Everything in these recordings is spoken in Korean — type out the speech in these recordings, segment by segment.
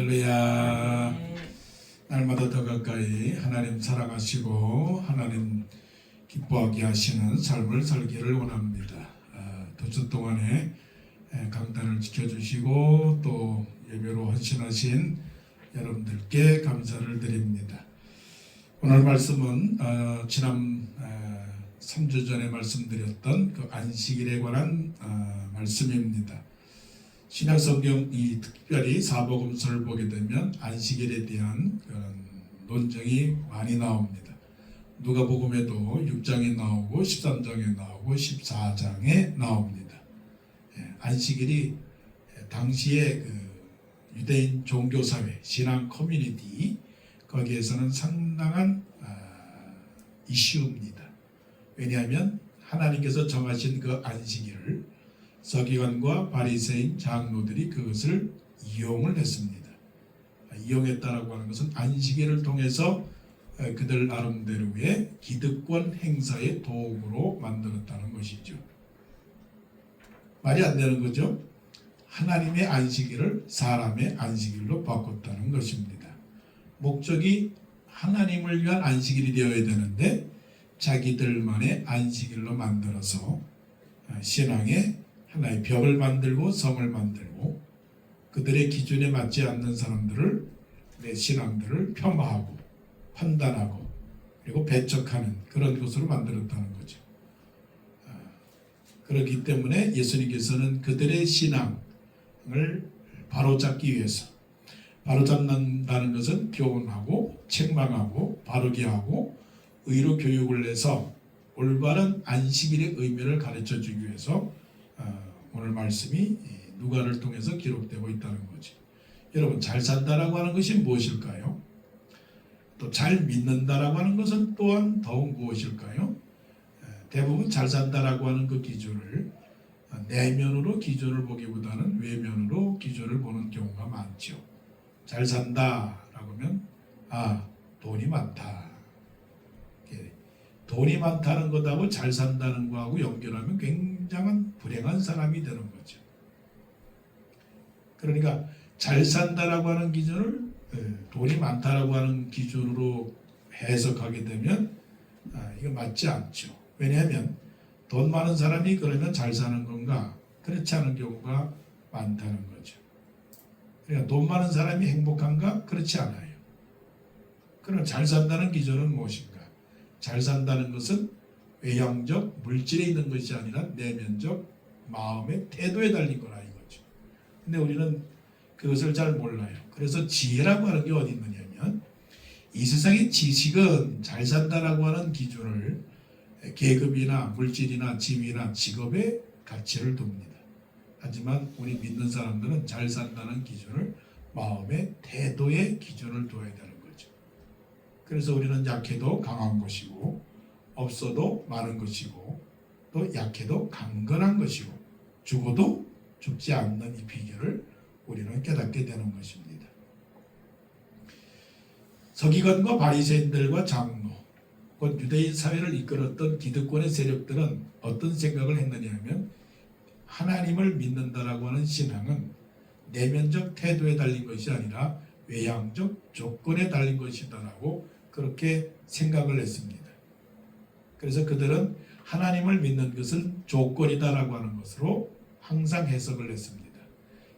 할렐루야. 날마다 더 가까이 하나님 사랑하시고 하나님 기뻐하게 하시는 삶을 살기를 원합니다. 두 주 동안에 강단을 지켜주시고 또 예배로 헌신하신 여러분들께 감사를 드립니다. 오늘 말씀은 지난 3주 전에 말씀드렸던 그 안식일에 관한 말씀입니다. 신약성경 특별히 사복음서를 보게 되면 안식일에 대한 그런 논쟁이 많이 나옵니다. 누가복음에도 6장에 나오고 13장에 나오고 14장에 나옵니다. 안식일이 당시에 그 유대인 종교사회, 신앙 커뮤니티 거기에서는 상당한 이슈입니다. 왜냐하면 하나님께서 정하신 그 안식일을 서기관과 바리새인 장로들이 그것을 이용을 했습니다. 이용했다라고 하는 것은 안식일을 통해서 그들 나름대로의 기득권 행사의 도구로 만들었다는 것이죠. 말이 안 되는 거죠. 하나님의 안식일을 사람의 안식일로 바꿨다는 것입니다. 목적이 하나님을 위한 안식일이 되어야 되는데 자기들만의 안식일로 만들어서 신앙에 하나의 벽을 만들고 성을 만들고 그들의 기준에 맞지 않는 사람들을 내 신앙들을 폄하하고 판단하고 그리고 배척하는 그런 것으로 만들었다는 거죠. 그렇기 때문에 예수님께서는 그들의 신앙을 바로잡기 위해서 바로잡는다는 것은 교훈하고 책망하고 바르게 하고 의로 교육을 내서 올바른 안식일의 의미를 가르쳐 주기 위해서 오늘 말씀이 누가를 통해서 기록되고 있다는 거죠. 여러분, 잘 산다라고 하는 것이 무엇일까요? 또 잘 믿는다라고 하는 것은 또한 더욱 무엇일까요? 대부분 잘 산다라고 하는 그 기준을 내면으로 기준을 보기보다는 외면으로 기준을 보는 경우가 많죠. 잘 산다라고 하면 돈이 많다. 돈이 많다는 것하고 잘 산다는 것하고 연결하면 굉장한 불행한 사람이 되는 거죠. 그러니까 잘 산다라고 하는 기준을 돈이 많다라고 하는 기준으로 해석하게 되면 이거 맞지 않죠. 왜냐하면 돈 많은 사람이 그러면 잘 사는 건가? 그렇지 않은 경우가 많다는 거죠. 그러니까 돈 많은 사람이 행복한가? 그렇지 않아요. 그럼 잘 산다는 기준은 무엇인가? 잘 산다는 것은 외형적, 물질에 있는 것이 아니라 내면적, 마음의 태도에 달린 거라 이거죠. 근데 우리는 그것을 잘 몰라요. 그래서 지혜라고 하는 게 어디 있느냐면 이 세상의 지식은 잘 산다라고 하는 기준을 계급이나 물질이나 지위나 직업의 가치를 둡니다. 하지만 우리 믿는 사람들은 잘 산다는 기준을 마음의 태도의 기준을 둬야 되는 거죠. 그래서 우리는 약해도 강한 것이고 없어도 많은 것이고 또 약해도 강건한 것이고 죽어도 죽지 않는 이 비결을 우리는 깨닫게 되는 것입니다. 서기관과 바리새인들과 장로, 곧 유대인 사회를 이끌었던 기득권의 세력들은 어떤 생각을 했느냐 하면 하나님을 믿는다라고 하는 신앙은 내면적 태도에 달린 것이 아니라 외향적 조건에 달린 것이다라고 그렇게 생각을 했습니다. 그래서 그들은 하나님을 믿는 것은 조건이다라고 하는 것으로 항상 해석을 했습니다.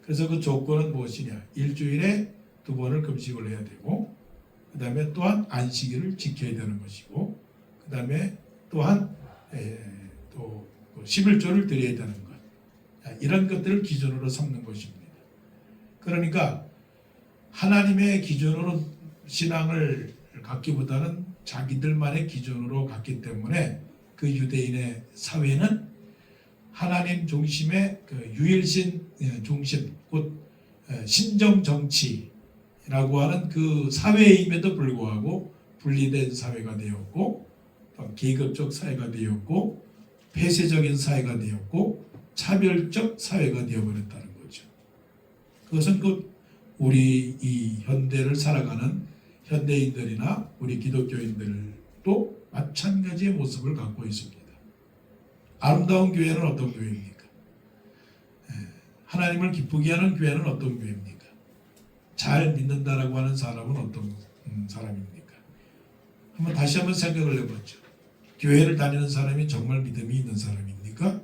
그래서 그 조건은 무엇이냐? 일주일에 2번을 금식을 해야 되고 그 다음에 또한 안식일을 지켜야 되는 것이고 그 다음에 또한 또 11조를 드려야 되는 것, 이런 것들을 기준으로 삼는 것입니다. 그러니까 하나님의 기준으로 신앙을 갖기보다는 자기들만의 기준으로 갖기 때문에 그 유대인의 사회는 하나님 중심의 그 유일신 중심, 곧 신정 정치라고 하는 그 사회임에도 불구하고 분리된 사회가 되었고 계급적 사회가 되었고 폐쇄적인 사회가 되었고 차별적 사회가 되어버렸다는 거죠. 그것은 그 우리 이 현대를 살아가는 현대인들이나 우리 기독교인들도 마찬가지의 모습을 갖고 있습니다. 아름다운 교회는 어떤 교회입니까? 하나님을 기쁘게 하는 교회는 어떤 교회입니까? 잘 믿는다라고 하는 사람은 어떤 사람입니까? 다시 한번 생각을 해보죠. 교회를 다니는 사람이 정말 믿음이 있는 사람입니까?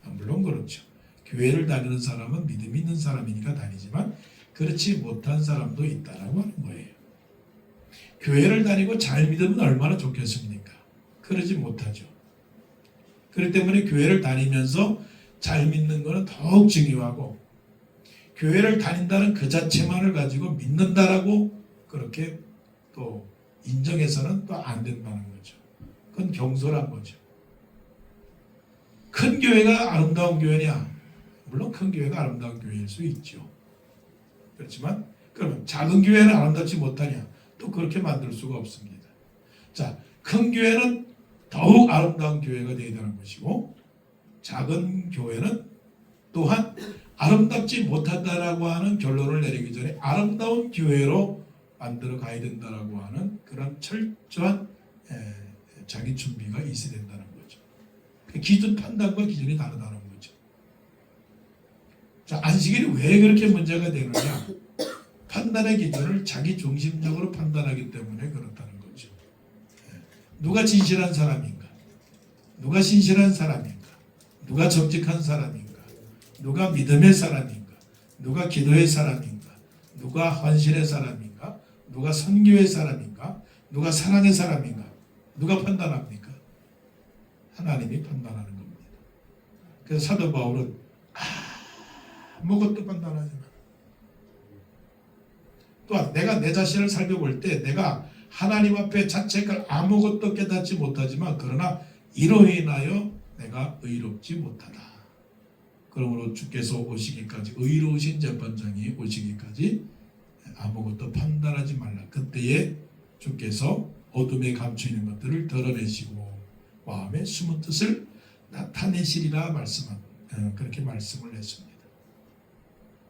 물론 그렇죠. 교회를 다니는 사람은 믿음이 있는 사람이니까 다니지만 그렇지 못한 사람도 있다라고 하는 거예요. 교회를 다니고 잘 믿으면 얼마나 좋겠습니까? 그러지 못하죠. 그렇기 때문에 교회를 다니면서 잘 믿는 것은 더욱 중요하고, 교회를 다닌다는 그 자체만을 가지고 믿는다라고 그렇게 또 인정해서는 또 안 된다는 거죠. 그건 경솔한 거죠. 큰 교회가 아름다운 교회냐? 물론 큰 교회가 아름다운 교회일 수 있죠. 그렇지만 그러면 작은 교회는 아름답지 못하냐? 또 그렇게 만들 수가 없습니다. 자, 큰 교회는 더욱 아름다운 교회가 되어야 되는 것이고, 작은 교회는 또한 아름답지 못하다라고 하는 결론을 내리기 전에 아름다운 교회로 만들어 가야 된다라고 하는 그런 철저한 자기 준비가 있어야 된다는 거죠. 기준 판단과 기준이 다르다는 거죠. 자, 안식일이 왜 그렇게 문제가 되느냐? 판단의 기준을 자기 중심적으로 판단하기 때문에 그렇다는 거죠. 누가 진실한 사람인가? 누가 신실한 사람인가? 누가 정직한 사람인가? 누가 믿음의 사람인가? 누가 기도의 사람인가? 누가 헌신의 사람인가? 누가 선교의 사람인가? 누가 사랑의 사람인가? 누가 판단합니까? 하나님이 판단하는 겁니다. 그래서 사도 바울은 아무것도 판단하지 마라. 또한 내가 내 자신을 살펴볼 때 내가 하나님 앞에 자책할 아무것도 깨닫지 못하지만 그러나 이로 인하여 내가 의롭지 못하다. 그러므로 주께서 오시기까지, 의로우신 재판장이 오시기까지 아무것도 판단하지 말라. 그때에 주께서 어둠에 감춰 있는 것들을 드러내시고 마음의 숨은 뜻을 나타내시리라 그렇게 말씀을 했습니다.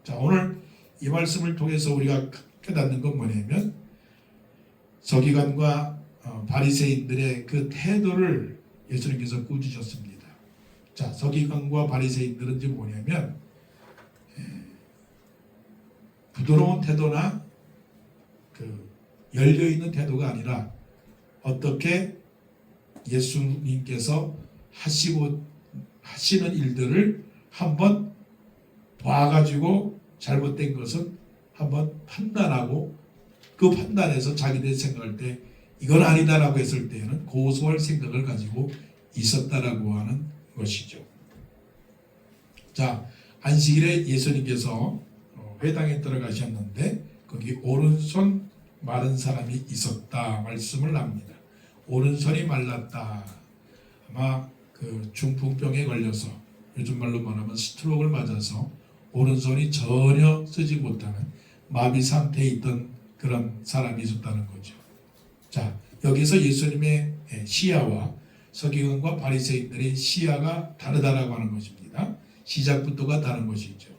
자, 오늘 이 말씀을 통해서 우리가 깨닫는 건 뭐냐면, 서기관과 바리새인들의 그 태도를 예수님께서 꾸짖으셨습니다. 자, 서기관과 바리새인들은 지금 뭐냐면 부드러운 태도나 그 열려있는 태도가 아니라 어떻게 예수님께서 하시는 일들을 한번 봐가지고 잘못된 것은 한번 판단하고 그 판단에서 자기들이 생각할 때 이건 아니다라고 했을 때에는 고소할 생각을 가지고 있었다라고 하는 것이죠. 자, 안식일에 예수님께서 회당에 들어가셨는데 거기 오른손 마른 사람이 있었다 말씀을 합니다. 오른손이 말랐다. 아마 그 중풍병에 걸려서 요즘 말로 말하면 스트로크를 맞아서 오른손이 전혀 쓰지 못하는 마비 상태에 있던 그런 사람이 있었다는 거죠. 자, 여기서 예수님의 시야와 서기관과 바리새인들의 시야가 다르다라고 하는 것입니다. 시작부터가 다른 것이죠.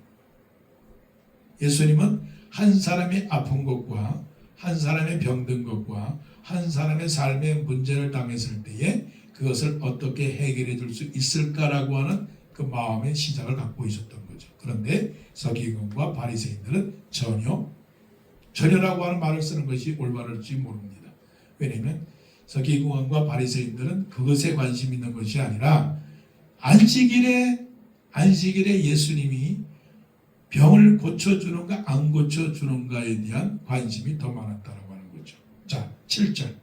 예수님은 한 사람이 아픈 것과 한 사람의 병든 것과 한 사람의 삶의 문제를 당했을 때에 그것을 어떻게 해결해 줄 수 있을까라고 하는 그 마음의 시작을 갖고 있었던 거죠. 그런데 서기관과 바리새인들은 전혀라고 하는 말을 쓰는 것이 올바를지 모릅니다. 왜냐하면 서기관과 바리새인들은 그것에 관심 있는 것이 아니라 안식일에 예수님이 병을 고쳐주는가 안 고쳐주는가에 대한 관심이 더 많았다고 하는 거죠. 자, 7절.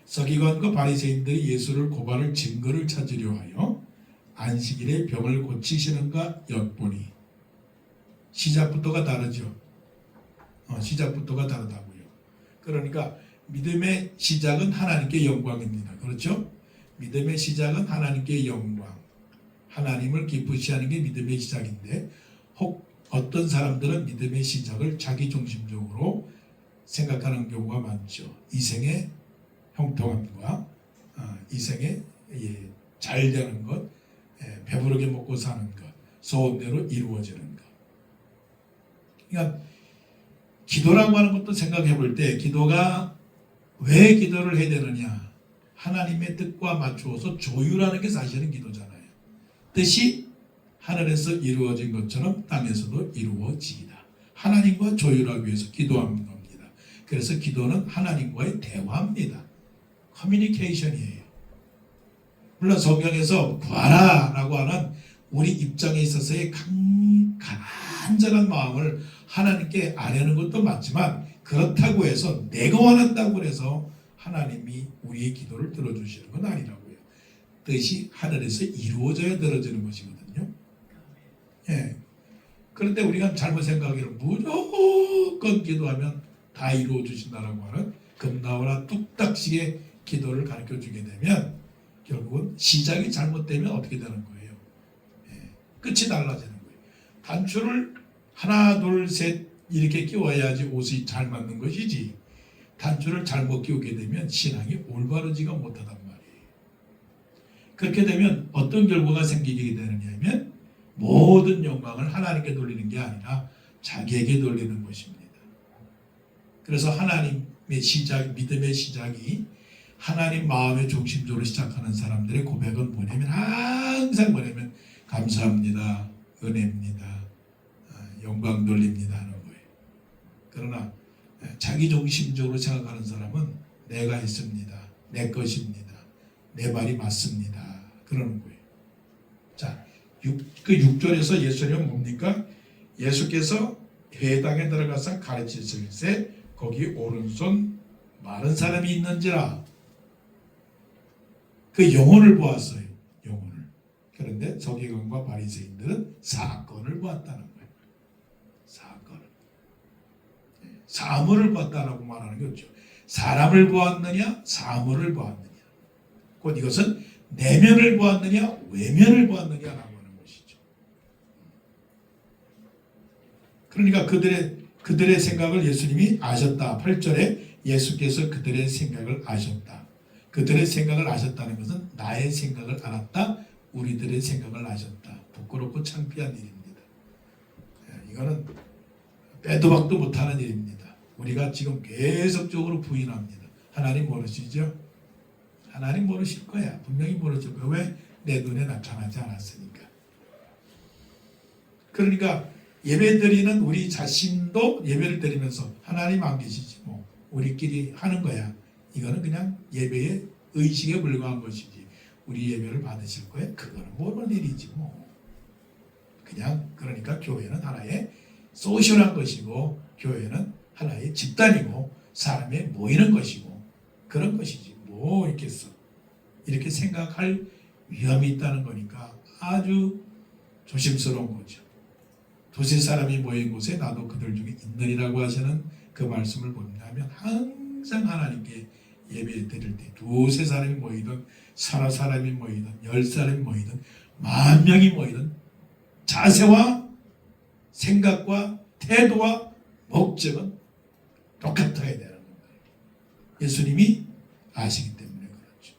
서기관과 바리새인들이 예수를 고발할 증거를 찾으려 하여 안식일에 병을 고치시는가 엿보니. 시작부터가 다르죠. 시작부터가 다르다고요. 그러니까 믿음의 시작은 하나님께 영광입니다. 그렇죠? 믿음의 시작은 하나님께 영광. 하나님을 기쁘시 하는 게 믿음의 시작인데, 혹 어떤 사람들은 믿음의 시작을 자기 중심적으로 생각하는 경우가 많죠. 이생의 형통함과 이생의 잘 되는 것, 배부르게 먹고 사는 것, 소원대로 이루어지는 것. 그러니까 기도라고 하는 것도 생각해 볼 때 기도가 왜 기도를 해야 되느냐? 하나님의 뜻과 맞추어서 조율하는 게 사실은 기도잖아요. 뜻이 하늘에서 이루어진 것처럼 땅에서도 이루어지이다. 하나님과 조율하기 위해서 기도하는 겁니다. 그래서 기도는 하나님과의 대화입니다. 커뮤니케이션이에요. 물론 성경에서 구하라 라고 하는 우리 입장에 있어서의 간절한 마음을 하나님께 아뢰는 것도 맞지만, 그렇다고 해서 내가 원한다고 해서 하나님이 우리의 기도를 들어주시는 건 아니라고요. 뜻이 하늘에서 이루어져야 들어지는 것이거든요. 예. 그런데 우리가 잘못 생각하기로 무조건 기도하면 다 이루어 주신다라고 하는 금나와라 뚝딱식의 기도를 가르쳐 주게 되면 결국은 시작이 잘못되면 어떻게 되는 거예요? 예. 끝이 달라지는 거예요. 단추를 하나 둘 셋 이렇게 끼워야지 옷이 잘 맞는 것이지, 단추를 잘못 끼우게 되면 신앙이 올바르지가 못하단 말이에요. 그렇게 되면 어떤 결과가 생기게 되느냐 하면 모든 영광을 하나님께 돌리는 게 아니라 자기에게 돌리는 것입니다. 그래서 하나님의 시작, 믿음의 시작이 하나님 마음의 중심적으로 시작하는 사람들의 고백은 뭐냐면, 항상 뭐냐면 감사합니다, 은혜입니다, 영광 돌립니다 하는 거예요. 그러나 자기 중심적으로 생각하는 사람은 내가 했습니다, 내 것입니다, 내 말이 맞습니다 그러는 거예요. 자, 그 6절에서 예수님은 뭡니까? 예수께서 회당에 들어가서 가르치실세 거기 오른손 마른 사람이 있는지라. 그 영혼을 보았어요. 영혼을. 그런데 서기관과 바리새인들은 사건을 보았다는 거예요. 사건을. 사물을 보았다라고 말하는 거죠. 사람을 보았느냐, 사물을 보았느냐. 곧 이것은 내면을 보았느냐, 외면을 보았느냐라고 하는 것이죠. 그러니까 그들의 생각을 예수님이 아셨다. 8절에 예수께서 그들의 생각을 아셨다. 그들의 생각을 아셨다는 것은 나의 생각을 알았다, 우리들의 생각을 아셨다. 부끄럽고 창피한 일입니다. 이거는 빼도 박도 못하는 일입니다. 우리가 지금 계속적으로 부인합니다. 하나님 모르시죠? 하나님 모르실 거야. 분명히 모르실 거야. 왜? 내 눈에 나타나지 않았으니까. 그러니까 예배드리는 우리 자신도 예배를 드리면서 하나님 안 계시지 뭐 우리끼리 하는 거야. 이거는 그냥 예배의 의식에 불과한 것이지 우리 예배를 받으실 거야? 그거는 모르는 일이지 뭐. 그냥 그러니까 교회는 하나의 소셜한 것이고 교회는 하나의 집단이고 사람이 모이는 것이고 그런 것이지 뭐 있겠어. 이렇게 생각할 위험이 있다는 거니까 아주 조심스러운 거죠. 두세 사람이 모인 곳에 나도 그들 중에 있느니라고 하시는 그 말씀을 본다면 항상 하나님께 예배 드릴 때 두세 사람이 모이든 서너 사람이 모이든 10사람이 모이든 10,000명이 모이든 자세와 생각과 태도와 목적은 똑같아야 되는 거예요. 예수님이 아시기 때문에 그렇죠.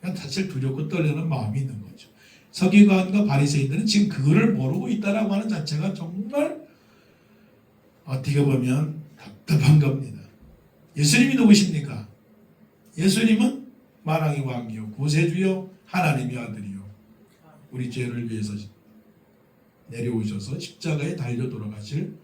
그러니까 사실 두렵고 떨리는 마음이 있는 거죠. 서기관과 바리새인들은 지금 그거를 모르고 있다라고 하는 자체가 정말 어떻게 보면 답답한 겁니다. 예수님이 누구십니까? 예수님은 만왕의 왕이요 구세주요 하나님의 아들이요 우리 죄를 위해서 내려오셔서 십자가에 달려 돌아가실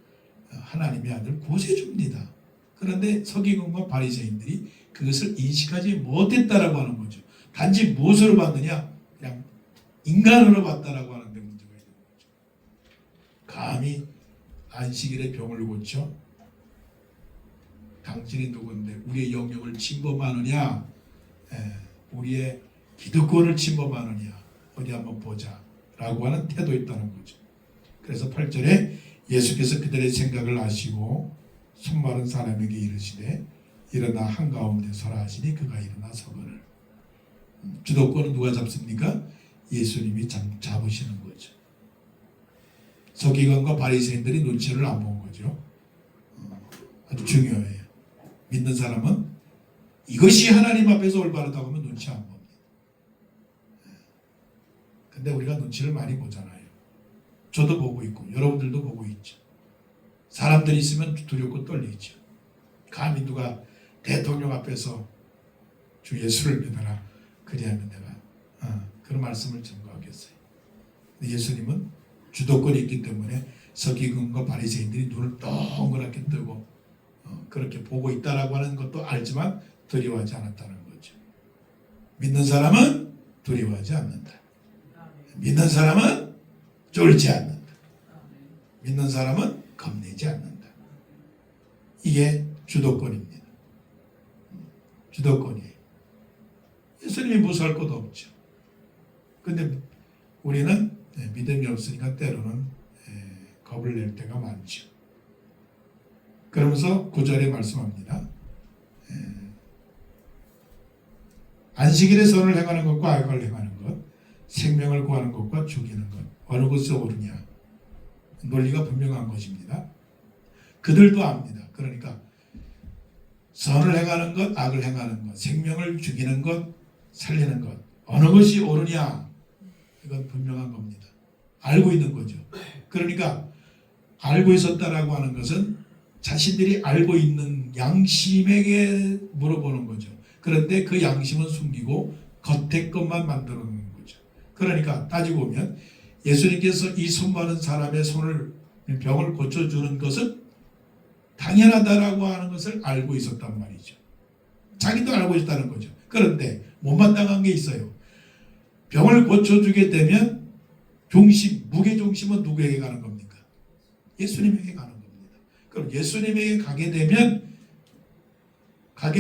하나님의 아들 구세주입니다. 그런데 서기관과 바리새인들이 그것을 인식하지 못했다라고 하는 거죠. 단지 무엇으로 봤느냐? 그냥 인간으로 봤다라고 하는 데 문제가 있는 거죠. 감히 안식일에 병을 고쳐 당신이 누구인데 우리의 영역을 침범하느냐, 우리의 기득권을 침범하느냐, 어디 한번 보자 라고 하는 태도에 있다는 거죠. 그래서 8절에 예수께서 그들의 생각을 아시고 손 마른 사람에게 이르시되 일어나 한가운데 서라 하시니 그가 일어나 서거늘. 주도권은 누가 잡습니까? 예수님이 잡으시는 거죠. 서기관과 바리새인들이 눈치를 안 본 거죠. 아주 중요해요. 믿는 사람은 이것이 하나님 앞에서 올바르다고 하면 눈치 안 봅니다. 근데 우리가 눈치를 많이 보잖아요. 저도 보고 있고 여러분들도 보고 있죠. 사람들이 있으면 두렵고 떨리죠. 감히 누가 대통령 앞에서 주 예수를 믿어라 그리하면 내가 그런 말씀을 전거하겠어요. 예수님은 주도권이 있기 때문에 서기관과 바리새인들이 눈을 동그랗게 뜨고 그렇게 보고 있다라고 하는 것도 알지만 두려워하지 않았다는 거죠. 믿는 사람은 두려워하지 않는다. 믿는 사람은 쫄지 않는다. 믿는 사람은 겁내지 않는다. 이게 주도권입니다. 주도권이에요. 예수님이 무서울 것도 없죠. 근데 우리는 믿음이 없으니까 때로는 겁을 낼 때가 많죠. 그러면서 9절에 말씀합니다. 안식일에 선을 행하는 것과 악을 행하는 것, 생명을 구하는 것과 죽이는 것, 어느 것이 옳으냐? 논리가 분명한 것입니다. 그들도 압니다. 그러니까 선을 행하는 것, 악을 행하는 것, 생명을 죽이는 것, 살리는 것, 어느 것이 옳으냐? 이건 분명한 겁니다. 알고 있는 거죠. 그러니까 알고 있었다라고 하는 것은 자신들이 알고 있는 양심에게 물어보는 거죠. 그런데 그 양심은 숨기고 겉의 것만 만들어 놓는 거죠. 그러니까 따지고 보면 예수님께서 이 손 많은 사람의 병을 고쳐주는 것은 당연하다라고 하는 것을 알고 있었단 말이죠. 자기도 알고 있다는 거죠. 그런데 못마땅한 게 있어요. 병을 고쳐주게 되면 무게중심은 누구에게 가는 겁니까? 예수님에게 가는 겁니다. 그럼 예수님에게 가게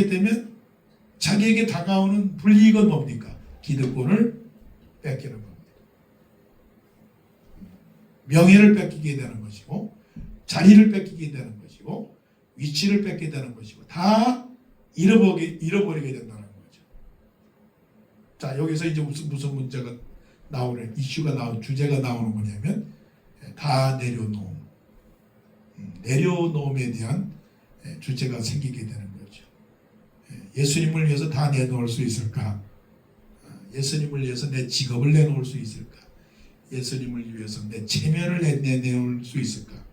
되면 자기에게 다가오는 불이익은 뭡니까? 기득권을 뺏기는 겁니다. 명예를 뺏기게 되는 것이고, 자리를 뺏기게 되는 것이고, 위치를 뺏게 되는 것이고, 다 잃어버리게 된다는 거죠. 자, 여기서 이제 무슨 문제가 주제가 나오는 거냐면, 다 내려놓음에 대한 주제가 생기게 되는 거죠. 예수님을 위해서 다 내놓을 수 있을까? 예수님을 위해서 내 직업을 내놓을 수 있을까? 예수님을 위해서 내 체면을 내놓을 수 있을까?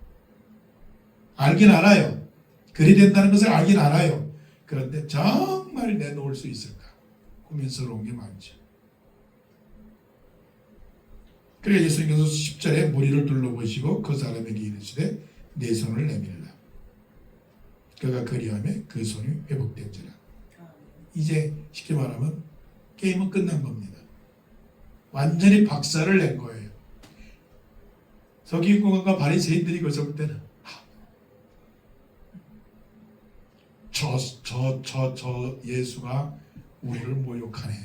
알긴 알아요. 그리 된다는 것을 알긴 알아요. 그런데 정말 내놓을 수 있을까? 고민스러운 게 많죠. 그래서 예수님께서 10절에 무리를 둘러보시고 그 사람에게 이르시되 내 손을 내밀라. 그가 그리하매 그 손이 회복된지라. 이제 쉽게 말하면 게임은 끝난 겁니다. 완전히 박살을 낸 거예요. 서기관과 바리새인들이 거기서 볼 때는 저 예수가 우리를 모욕하네.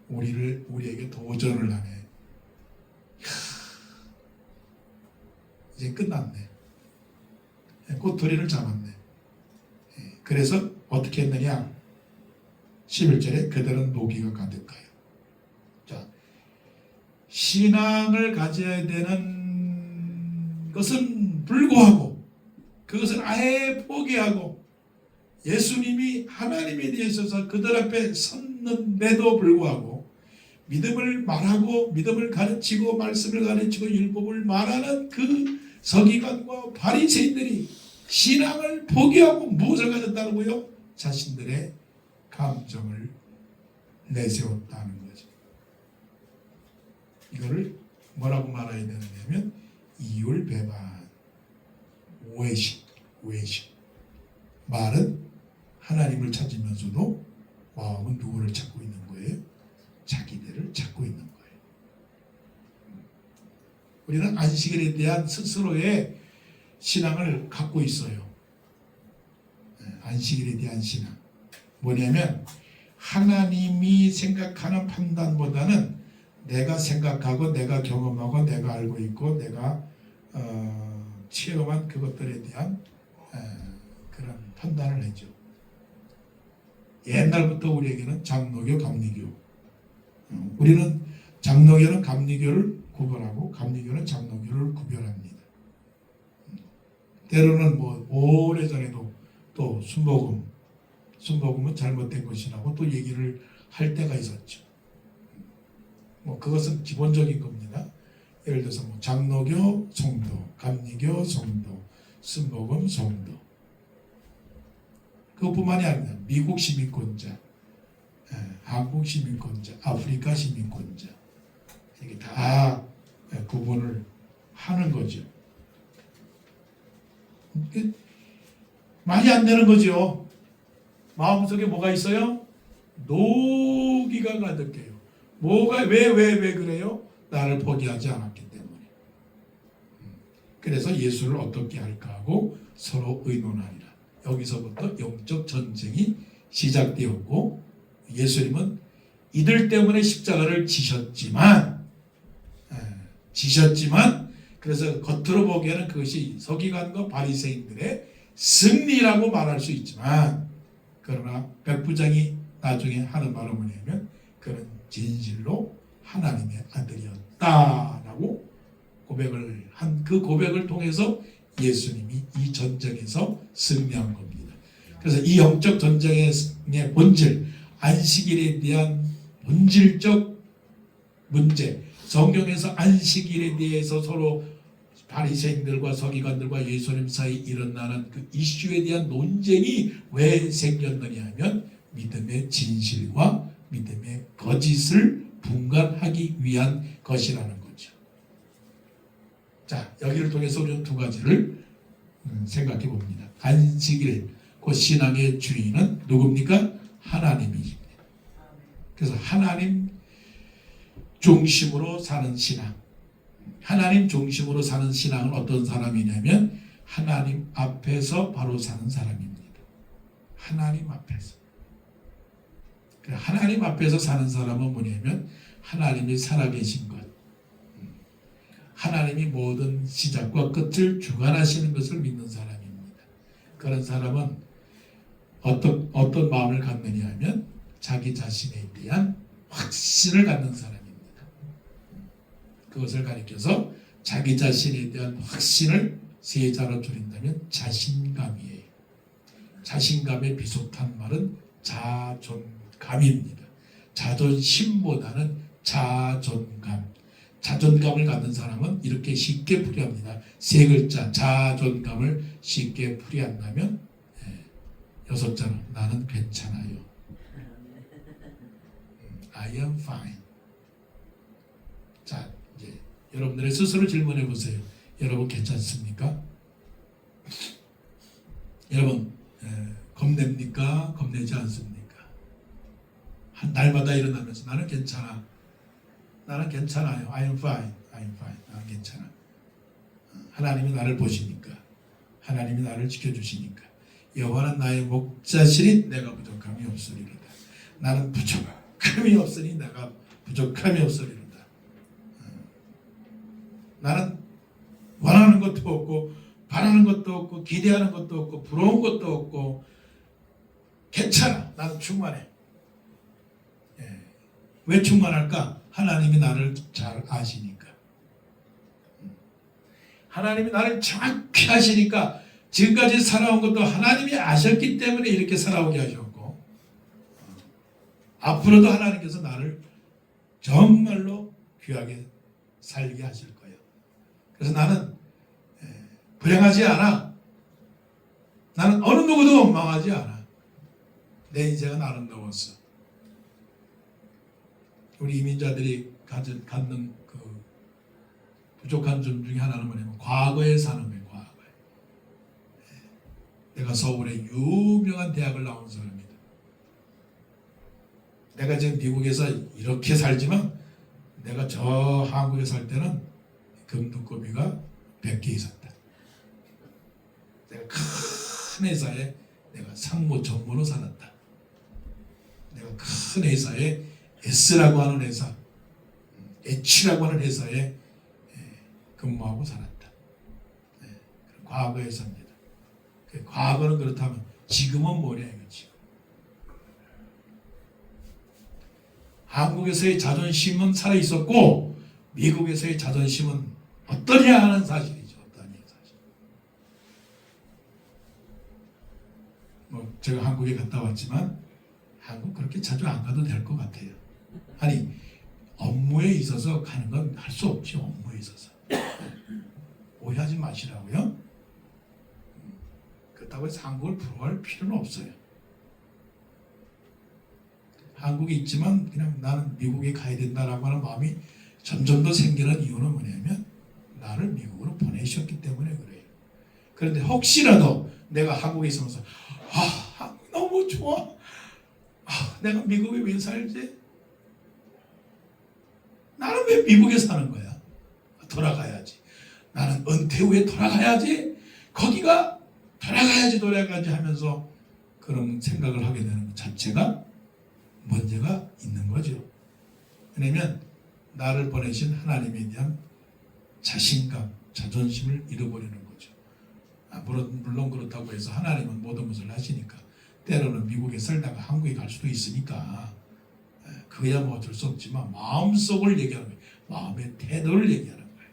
우리에게 도전을 하네. 이제 끝났네. 꼬투리를 잡았네. 그래서 어떻게 했느냐? 11절에 그들은 노기가 가득하여. 자, 신앙을 가져야 되는 것은 불구하고 그것을 아예 포기하고 예수님이 하나님에 대해서 그들 앞에 섰는데도 불구하고 믿음을 말하고 믿음을 가르치고 말씀을 가르치고 율법을 말하는 그 서기관과 바리새인들이 신앙을 포기하고 무엇을 가졌다고요? 자신들의 감정을 내세웠다는 거죠. 이거를 뭐라고 말해야 되느냐면 이율배반, 오해식. 말은 하나님을 찾으면서도 마음은 누구를 찾고 있는 거예요? 자기들을 찾고 있는 거예요. 우리는 안식일에 대한 스스로의 신앙을 갖고 있어요. 안식일에 대한 신앙. 뭐냐면 하나님이 생각하는 판단보다는 내가 생각하고 내가 경험하고 내가 알고 있고 내가 체험한 그것들에 대한 그런 판단을 했죠. 옛날부터 우리에게는 장로교, 감리교. 우리는 장로교는 감리교를 구분하고 감리교는 장로교를 구별합니다. 때로는 오래전에도 또 순복음은 잘못된 것이라고 또 얘기를 할 때가 있었죠. 그것은 기본적인 겁니다. 예를 들어서 장로교 성도, 감리교 성도, 순복음 성도. 그것뿐만이 아니라 미국 시민권자, 한국 시민권자, 아프리카 시민권자 이렇게 다 구분을 하는 거죠. 말이 안 되는 거죠. 마음속에 뭐가 있어요? 노기가 가득해요. 뭐가 왜 그래요? 나를 포기하지 않았기 때문에. 그래서 예수를 어떻게 할까 하고 서로 의논하리라. 여기서부터 영적 전쟁이 시작되었고, 예수님은 이들 때문에 십자가를 지셨지만 그래서 겉으로 보기에는 그것이 서기관과 바리새인들의 승리라고 말할 수 있지만, 그러나 백부장이 나중에 하는 말은 뭐냐면 그는 진실로 하나님의 아들이었다라고 고백을 한, 그 고백을 통해서 예수님이 이 전쟁에서 승리한 겁니다. 그래서 이 영적 전쟁의 본질, 안식일에 대한 본질적 문제, 성경에서 안식일에 대해서 서로 바리새인들과 서기관들과 예수님 사이 일어나는 그 이슈에 대한 논쟁이 왜 생겼느냐 하면 믿음의 진실과 믿음의 거짓을 분간하기 위한 것이라는 거죠. 자, 여기를 통해서 우리는 두 가지를 생각해 봅니다. 안식일, 그 신앙의 주인은 누굽니까? 하나님이십니다. 그래서 하나님 중심으로 사는 신앙, 하나님 중심으로 사는 신앙은 어떤 사람이냐면 하나님 앞에서 바로 사는 사람입니다. 하나님 앞에서. 하나님 앞에서 사는 사람은 뭐냐면 하나님이 살아계신 것, 하나님이 모든 시작과 끝을 주관하시는 것을 믿는 사람입니다. 그런 사람은 어떤 마음을 갖느냐 하면 자기 자신에 대한 확신을 갖는 사람입니다. 그것을 가리켜서 자기 자신에 대한 확신을 세 자로 줄인다면 자신감이에요. 자신감에 비슷한 말은 자존감입니다. 자존심보다는 자존감. 자존감을 갖는 사람은 이렇게 쉽게 풀이합니다. 세 글자 자존감을 쉽게 풀이한다면 6자로 나는 괜찮아요. I am fine. 자, 이제 여러분들의 스스로 질문해 보세요. 여러분 괜찮습니까? 여러분 겁냅니까? 겁내지 않습니까? 한 날마다 일어나면서 나는 괜찮아. 나는 괜찮아요. I am fine. I am fine. 나는 괜찮아. 하나님이 나를 보시니까. 하나님이 나를 지켜주시니까. 여호와는 나의 목자시니 내가 부족함이 없으리로다. 나는 부족함이 없으니 내가 부족함이 없으리로다. 나는 원하는 것도 없고 바라는 것도 없고 기대하는 것도 없고 부러운 것도 없고 괜찮아. 나는 충만해. 왜 충만할까? 하나님이 나를 잘 아시니까. 하나님이 나를 정확히 아시니까 지금까지 살아온 것도 하나님이 아셨기 때문에 이렇게 살아오게 하셨고, 앞으로도 하나님께서 나를 정말로 귀하게 살게 하실 거예요. 그래서 나는 불행하지 않아. 나는 어느 누구도 원망하지 않아. 내 인생은 아름다웠어. 우리 이민자들이 갖는 그 부족한 점 중에 하나는 뭐냐면 과거에 사는 거예요. 과거에. 내가 서울의 유명한 대학을 나온 사람이다. 내가 지금 미국에서 이렇게 살지만 내가 저 한국에 살 때는 금두꺼비가 100개 있었다. 내가 큰 회사에 내가 상무 전무로 살았다. 내가 큰 회사에 S라고 하는 회사, H라고 하는 회사에 근무하고 살았다. 과거에 삽니다. 과거는 그렇다면 지금은 뭐냐 이거지. 한국에서의 자존심은 살아있었고 미국에서의 자존심은 어떠냐 하는 사실이죠. 어떠냐 사실. 제가 한국에 갔다 왔지만 한국 그렇게 자주 안 가도 될 것 같아요. 아니 업무에 있어서 가는 건 할 수 없죠. 업무에 있어서 오해하지 마시라고요. 그렇다고 해서 한국을 부러워할 필요는 없어요. 한국에 있지만 그냥 나는 미국에 가야 된다라고 하는 마음이 점점 더 생기는 이유는 뭐냐면 나를 미국으로 보내셨기 때문에 그래요. 그런데 혹시라도 내가 한국에 있으면서 한국 너무 좋아. 내가 미국에 왜 살지? 나는 왜 미국에 사는 거야? 돌아가야지. 나는 은퇴 후에 돌아가야지. 거기가 돌아가야지 하면서 그런 생각을 하게 되는 것 자체가 문제가 있는 거죠. 왜냐하면 나를 보내신 하나님에 대한 자신감, 자존심을 잃어버리는 거죠. 물론 그렇다고 해서 하나님은 모든 것을 하시니까 때로는 미국에 살다가 한국에 갈 수도 있으니까 그야 뭐 어쩔 수 없지만 마음속을 얘기하는 거예요. 마음의 태도를 얘기하는 거예요.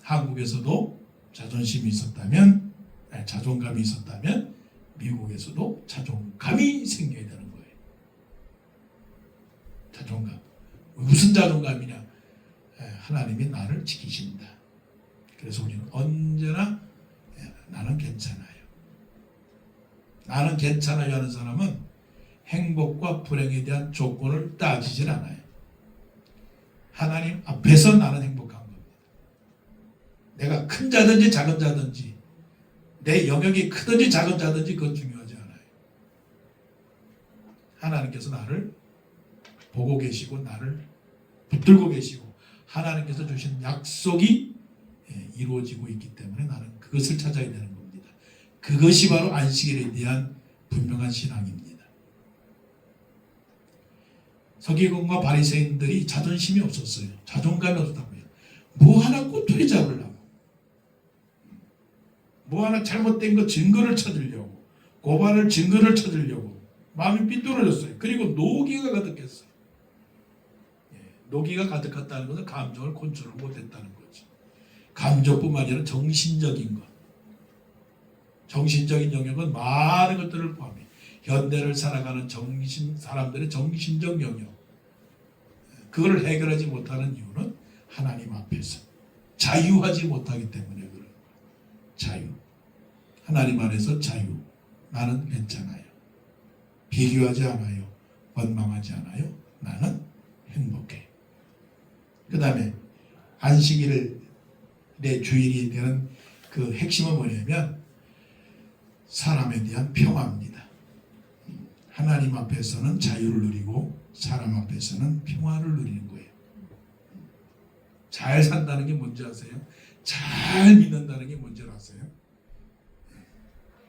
한국에서도 자존심이 있었다면, 자존감이 있었다면 미국에서도 자존감이 생겨야 되는 거예요. 자존감. 무슨 자존감이냐? 하나님이 나를 지키신다. 그래서 우리는 언제나 나는 괜찮아요. 나는 괜찮아요 하는 사람은 행복과 불행에 대한 조건을 따지질 않아요. 하나님 앞에서 나는 행복한 겁니다. 내가 큰 자든지 작은 자든지 내 영역이 크든지 작은 자든지 그건 중요하지 않아요. 하나님께서 나를 보고 계시고 나를 붙들고 계시고 하나님께서 주신 약속이 이루어지고 있기 때문에 나는 그것을 찾아야 되는 겁니다. 그것이 바로 안식일에 대한 분명한 신앙입니다. 서기관과 바리새인들이 자존심이 없었어요. 자존감이 없었다고요. 뭐 하나 꼬투리 잡으려고, 뭐 하나 잘못된 거 증거를 찾으려고, 고발을 증거를 찾으려고 마음이 삐뚤어졌어요. 그리고 노기가 가득했어요. 노기가 가득했다는 것은 감정을 컨트롤 못했다는 거죠. 감정뿐만 아니라 정신적인 것, 정신적인 영역은 많은 것들을 포함해 현대를 살아가는 사람들의 정신적 영역, 그걸 해결하지 못하는 이유는 하나님 앞에서 자유하지 못하기 때문에 그런 거예요. 자유, 하나님 안에서 자유. 나는 괜찮아요. 비교하지 않아요. 원망하지 않아요. 나는 행복해. 그 다음에 안식일의 주일이 되는 그 핵심은 뭐냐면 사람에 대한 평화입니다. 하나님 앞에서는 자유를 누리고 사람 앞에서는 평화를 누리는 거예요. 잘 산다는 게 뭔지 아세요? 잘 믿는다는 게 뭔지 아세요?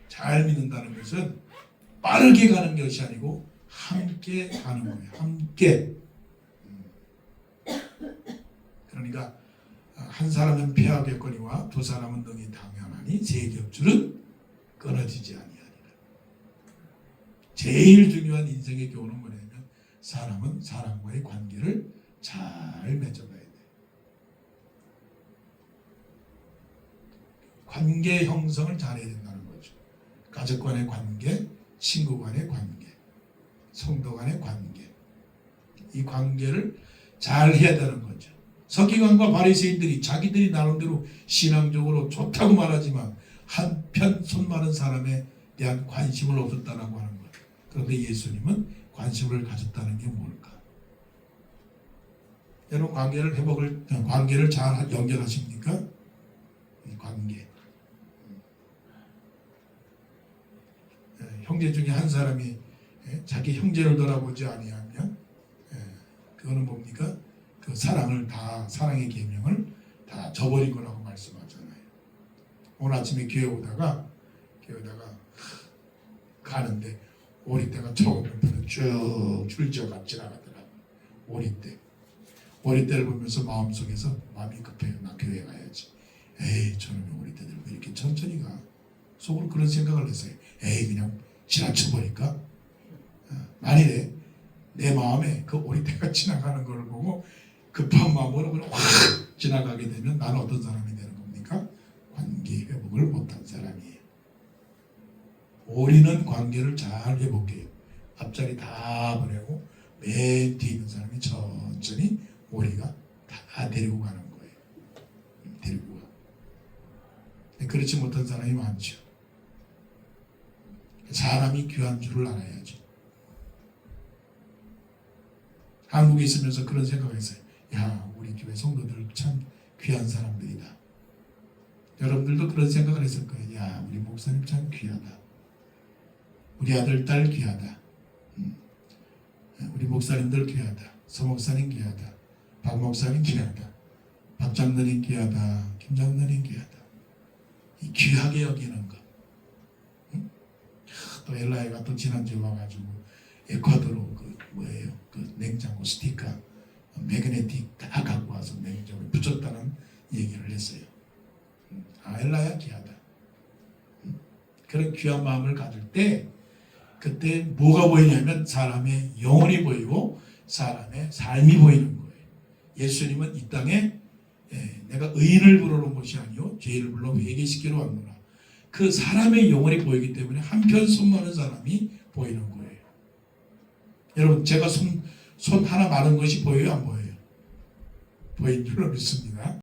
잘 믿는다는 것은 빠르게 가는 것이 아니고 함께 가는 거예요. 함께. 그러니까 한 사람은 패하겠거니와 두 사람은 능히 당연하니 세 겹줄은 끊어지지 아니하리라. 제일 중요한 인생의 교훈은 뭐냐면 사람은 사람과의 관계를 잘 맺어가야 돼요. 관계 형성을 잘해야 된다는 거죠. 가족 간의 관계, 친구 간의 관계, 성도 간의 관계, 이 관계를 잘 해야 되는 거죠. 서기관과 바리새인들이 자기들이 나름대로 신앙적으로 좋다고 말하지만 한편 손 많은 사람에 대한 관심을 없었다라고 하는 거예요. 그런데 예수님은 관심을 가졌다는 게 뭘까? 여러분 관계를 잘 연결하십니까? 관계. 형제 중에 한 사람이 자기 형제를 돌아보지 아니하면 그거는 뭡니까? 그 사랑의 계명을 다 저버린 거라고 말씀하잖아요. 오늘 아침에 교회 오다가 가는데 오리떼가 처음부터 쭉 줄지어가 지나가더라고요. 오리떼를 보면서 마음속에서 마음이 급해요. 나 교회 가야지. 에이 저놈의 오리떼들 왜 이렇게 천천히 가? 속으로 그런 생각을 했어요. 에이 그냥 지나쳐버릴까? 만일에 내 마음에 그 오리떼가 지나가는 걸 보고 급한 마음으로 그냥 확 지나가게 되면 나는 어떤 사람이 되는 겁니까? 관계 회복을 못한 사람이에요. 오리는 관계를 잘 회복해요. 앞자리 다 보내고 맨 뒤에 있는 사람이 천천히 오리가 다 데리고 가는 거예요. 데리고 가. 그렇지 못한 사람이 많죠. 사람이 귀한 줄을 알아야죠. 한국에 있으면서 그런 생각을 했어요. 야, 우리 교회 성도들 참 귀한 사람들이다. 여러분들도 그런 생각을 했을 거예요. 야, 우리 목사님 참 귀하다. 우리 아들, 딸 귀하다. 우리 목사님들 귀하다. 서 목사님 귀하다. 박 목사님 귀하다. 박 장로님 귀하다. 김 장로님 귀하다. 이 귀하게 여기는 것. 또 엘라이가 또 지난주에 와가지고 에콰도르 그 냉장고 스티커 매그네틱 다 갖고 와서 냉장고에 붙였다는 얘기를 했어요. 엘라야 귀하다. 그런 귀한 마음을 가질 때 그때 뭐가 보이냐면 사람의 영혼이 보이고 사람의 삶이 보이는 거예요. 예수님은 이 땅에 내가 의인을 부르는 것이 아니요 죄를 불러 회개시키러 왔노라. 그 사람의 영혼이 보이기 때문에 한편 숨많은 사람이 보이는 거예요. 여러분 제가 손 하나 마른 것이 보여요? 안 보여요? 보인 줄로 믿습니다.